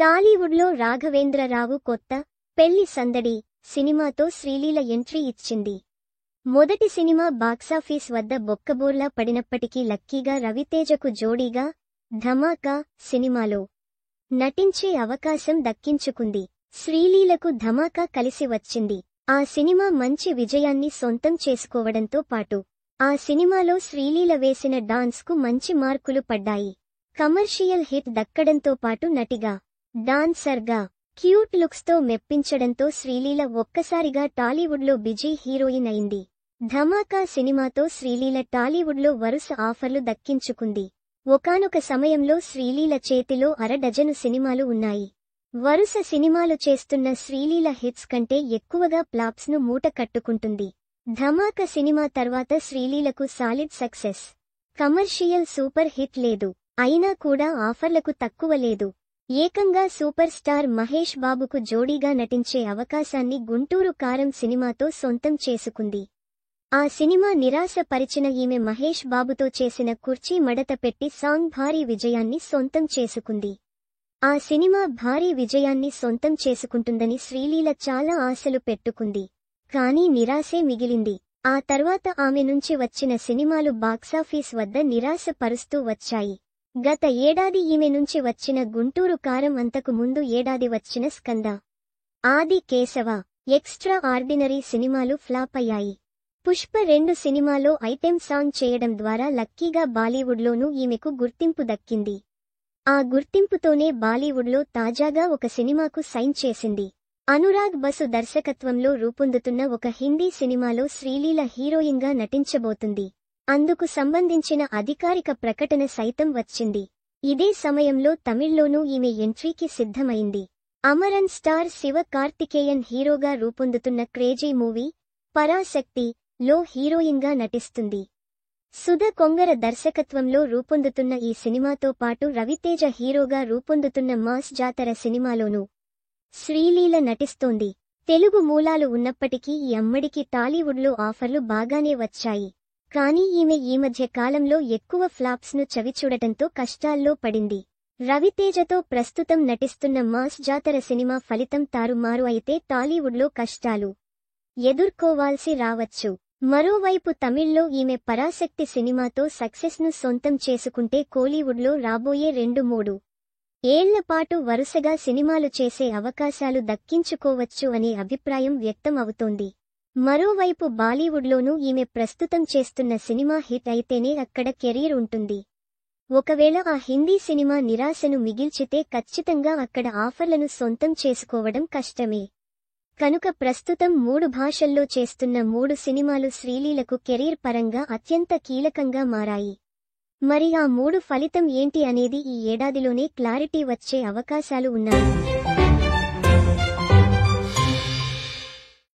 టాలీవుడ్లో రాఘవేంద్రరావు కొత్త పెళ్లి సందడి సినిమాతో శ్రీలీల ఎంట్రీ ఇచ్చింది. మొదటి సినిమా బాక్సాఫీస్ వద్ద బొక్కబోర్లా పడినప్పటికీ లక్కీగా రవితేజకు జోడీగా ధమాకా సినిమాలో నటించే అవకాశం దక్కించుకుంది. శ్రీలీలకు ధమాకా కలిసి వచ్చింది. ఆ సినిమా మంచి విజయాన్ని సొంతం చేసుకోవడంతో పాటు ఆ సినిమాలో శ్రీలీల వేసిన డాన్స్కు మంచి మార్కులు పడ్డాయి. కమర్షియల్ హిట్ దక్కడంతో పాటు నటిగా, డాన్సర్గా క్యూట్ లుక్స్తో మెప్పించడంతో శ్రీలీల ఒక్కసారిగా టాలీవుడ్లో బిజీ హీరోయిన్ అయింది. ధమాకా సినిమాతో శ్రీలీల టాలీవుడ్లో వరుస ఆఫర్లు దక్కించుకుంది. ఒకానొక సమయంలో శ్రీలీల చేతిలో అరడజను సినిమాలు ఉన్నాయి. వరుస సినిమాలు చేస్తున్న శ్రీలీల హిట్స్ కంటే ఎక్కువగా ఫ్లాప్స్ను మూట కట్టుకుంటుంది. ధమాకా సినిమా తర్వాత శ్రీలీలకు solid success. Commercial super hit లేదు. అయినా కూడా ఆఫర్లకు తక్కువ లేదు. ఏకంగా సూపర్ స్టార్ మహేష్ బాబుకు జోడీగా నటించే అవకాశాన్ని గుంటూరు కారం సినిమాతో సొంతం చేసుకుంది. ఆ సినిమా నిరాశ పరిచిన ఈమె మహేష్ బాబుతో చేసిన కుర్చీ మడత పెట్టి సాంగ్ భారీ విజయాన్ని సొంతం చేసుకుంది. ఆ సినిమా భారీ విజయాన్ని సొంతం చేసుకుంటుందని శ్రీలీల చాలా ఆశలు పెట్టుకుంది. కానీ నిరాశే మిగిలింది. ఆ తర్వాత ఆమె నుంచి వచ్చిన సినిమాలు బాక్సాఫీస్ వద్ద నిరాశ పరుస్తూ వచ్చాయి. గత ఏడాది ఈమె నుంచి వచ్చిన గుంటూరు కారం, అంతకు ముందు ఏడాది వచ్చిన స్కంద, ఆది కేశవ, ఎక్స్ట్రా ఆర్డినరీ సినిమాలు ఫ్లాప్ అయ్యాయి. పుష్ప 2 సినిమాలో ఐటెం సాంగ్ చేయడం ద్వారా లక్కీగా బాలీవుడ్లోనూ ఈమెకు గుర్తింపు దక్కింది. ఆ గుర్తింపుతోనే బాలీవుడ్లో తాజాగా ఒక సినిమాకు సైన్ చేసింది. అనురాగ్ బసు దర్శకత్వంలో రూపొందుతున్న ఒక హిందీ సినిమాలో శ్రీలీల హీరోయిన్గా నటించబోతుంది. అందుకు సంబంధించిన అధికారిక ప్రకటన సైతం వచ్చింది. ఇదే సమయంలో తమిళ్లోనూ ఈమె ఎంట్రీకి సిద్ధమైంది. అమరన్ స్టార్ శివ కార్తికేయన్ హీరోగా రూపొందుతున్న క్రేజీ మూవీ పరాశక్తి లో హీరోయిన్గా నటిస్తుంది. సుధ కొంగర దర్శకత్వంలో రూపొందుతున్న ఈ సినిమాతో పాటు రవితేజ హీరోగా రూపొందుతున్న మాస్ జాతర సినిమాలోనూ శ్రీలీల నటిస్తోంది. తెలుగు మూలాలు ఉన్నప్పటికీ ఈ అమ్మడికి టాలీవుడ్లో ఆఫర్లు బాగానే వచ్చాయి. కానీ ఈమె ఈ మధ్య కాలంలో ఎక్కువ ఫ్లాప్స్ను చవిచూడటంతో కష్టాల్లో పడింది. రవితేజతో ప్రస్తుతం నటిస్తున్న మాస్ జాతర సినిమా ఫలితం తారుమారు అయితే టాలీవుడ్లో కష్టాలు ఎదుర్కోవాల్సి రావచ్చు. మరోవైపు తమిళ్లో ఈమె పరాశక్తి సినిమాతో సక్సెస్ను సొంతం చేసుకుంటే కోలీవుడ్లో రాబోయే 2-3 ఏళ్లపాటు వరుసగా సినిమాలు చేసే అవకాశాలు దక్కించుకోవచ్చు అనే అభిప్రాయం వ్యక్తం అవుతోంది. మరోవైపు బాలీవుడ్లోనూ ఈమె ప్రస్తుతం చేస్తున్న సినిమా హిట్ అయితేనే అక్కడ కెరీర్ ఉంటుంది. ఒకవేళ ఆ హిందీ సినిమా నిరాశను మిగిల్చితే ఖచ్చితంగా అక్కడ ఆఫర్లను సొంతం చేసుకోవడం కష్టమే. కనుక ప్రస్తుతం 3 భాషల్లో చేస్తున్న 3 సినిమాలు శ్రీలీలకు కెరీర్ పరంగా అత్యంత కీలకంగా మారాయి. మరి ఆ 3 ఫలితం ఏంటి అనేది ఈ ఏడాదిలోనే క్లారిటీ వచ్చే అవకాశాలు ఉన్నాయి.